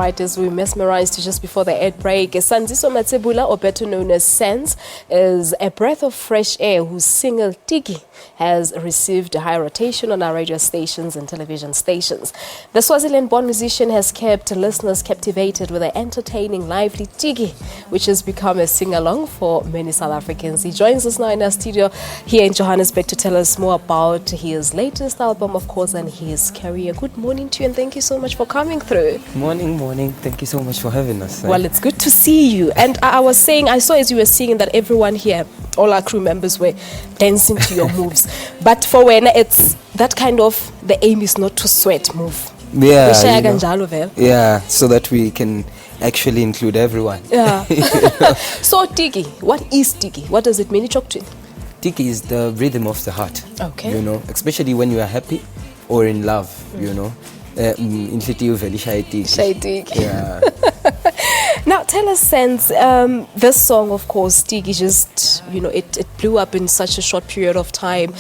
right, as we mesmerized just before the ad break, Sandziso Matsebula, or better known as Sands, is a breath of fresh air whose single Tigi has received a high rotation on our radio stations and television stations. The Swaziland-born musician has kept listeners captivated with the entertaining, lively Tigi, which has become a sing-along for many South Africans. He joins us now in our studio here in Johannesburg to tell us more about his latest album, of course, and his career. Good morning to you, and thank you so much for coming through. Morning. Thank you so much for having us. Well, it's good to see you. And I saw as you were singing that everyone here, all our crew members were dancing to your moves. But for when it's that kind of, the aim is not to sweat move. Yeah, yeah, so that we can actually include everyone. Yeah. So Tigi, what is Tigi? What does it mean? Tigi is the rhythm of the heart. Okay. You know, especially when you are happy or in love, you know. Yeah. Now tell us, Sense, this song, of course, Tigi, just, it blew up in such a short period of time.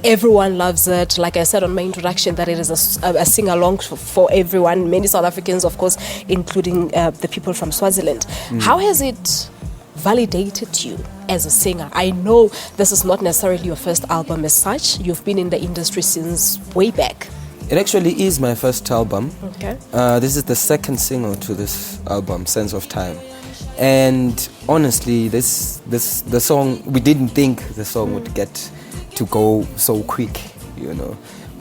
Everyone loves it. Like I said on my introduction, that it is a sing-along for everyone, many South Africans, of course, including the people from Swaziland. How has it validated you as a singer? I know this is not necessarily your first album as such. You've been in the industry since way back. It actually is my first album. Okay. This is the second single to this album, Sense of Time. And honestly, the song, we didn't think the song would get to go so quick,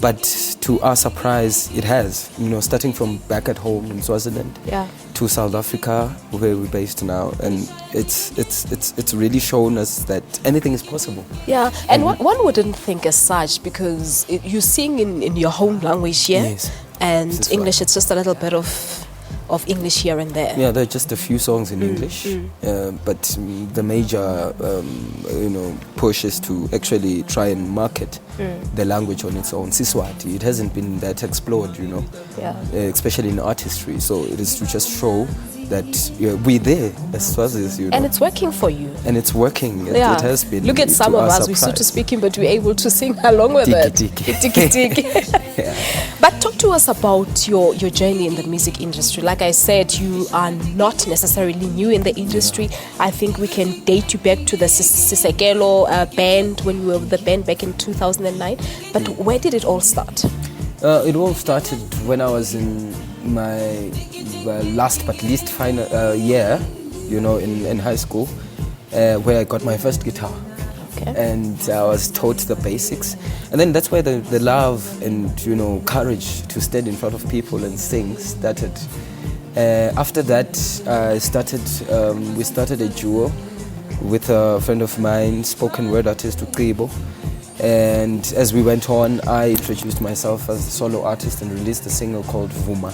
But to our surprise, it has. Starting from back at home in Swaziland to South Africa, where we're based now, and it's really shown us that anything is possible. Yeah, and one wouldn't think as such, because you sing in your home language here, yes, and English. It's just a little bit of English here and there. Yeah, there are just a few songs in English, but the major, push is to actually try and market the language on its own. Siswati, it hasn't been that explored, especially in artistry. So it is to just show that we're there as Swazis, And it's working for you. And it's working. It has been. Look at some of us, we're so to speaking, but we're able to sing along with it. Tiki. But talk to us about your journey in the music industry. Like I said, you are not necessarily new in the industry. I think we can date you back to the Sisekelo band, when you were with the band back in 2009. But where did it all start? It all started when I was in my last but least final year, in high school, where I got my first guitar. Okay. And I was taught the basics, and then that's where the love and courage to stand in front of people and sing started. After that, we started a duo with a friend of mine, spoken word artist Tigi. And as we went on, I introduced myself as a solo artist and released a single called Vuma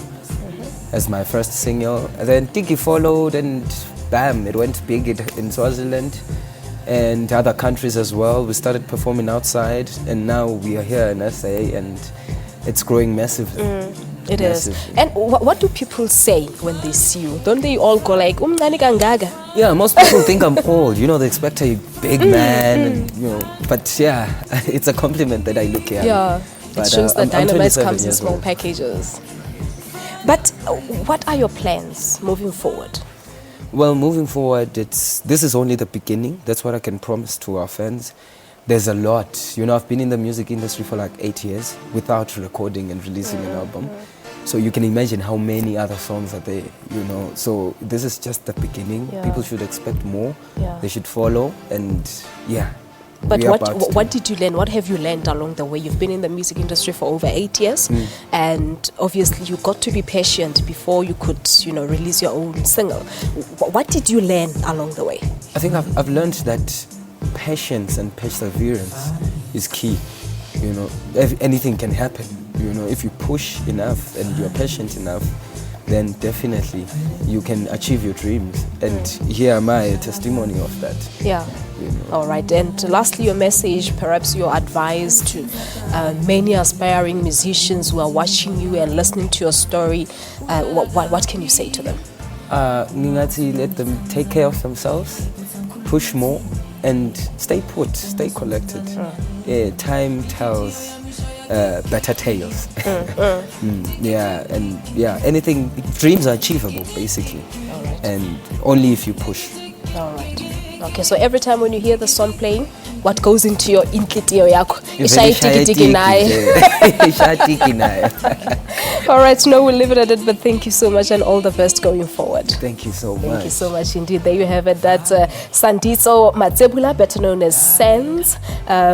as my first single. And then Tigi followed, and bam, it went big in Swaziland and other countries as well. We started performing outside, and now we are here in SA, and it's growing massively. It is. And what do people say when they see you? Don't they all go like, Yeah, most people think I'm old. They expect a big man, and, but yeah, it's a compliment that I look young. Yeah, but, it shows that Dynamite comes in small old. packages. But what are your plans moving forward? Well, moving forward, this is only the beginning. That's what I can promise to our fans. There's a lot. I've been in the music industry for like 8 years without recording and releasing an album. So you can imagine how many other songs are there, So this is just the beginning. Yeah. People should expect more. Yeah. They should follow, and yeah. But what did you learn? What have you learned along the way? You've been in the music industry for over 8 years, and obviously you got to be patient before you could, release your own single. What did you learn along the way? I think I've learned that patience and perseverance is key. Anything can happen. If you push enough and you're patient enough, then definitely you can achieve your dreams. And here am I, a testimony of that. Yeah. All right. And lastly, your message, perhaps your advice to many aspiring musicians who are watching you and listening to your story. What can you say to them? Ngingati, let them take care of themselves, push more, and stay put, stay collected. Time tells better tales. Yeah, and yeah, anything, dreams are achievable basically. All right. And only if you push. All right. Okay, so every time when you hear the song playing, what goes into your inhlitiyo yakho? Ishaya tiki naye. Ishaya tiki naye. All right, no, we'll leave it at it, but thank you so much and all the best going forward. Thank you so much. Thank you so much indeed. There you have it. That's Sandziso Matsebula, better known as Sands,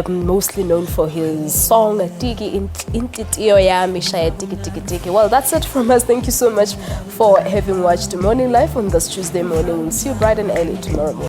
mostly known for his song Tigi Inhlitiyo Yami Shaya Tiki Tiki Tiki. Well, that's it from us. Thank you so much for having watched Morning Life on this Tuesday morning. We'll see you bright and early tomorrow morning.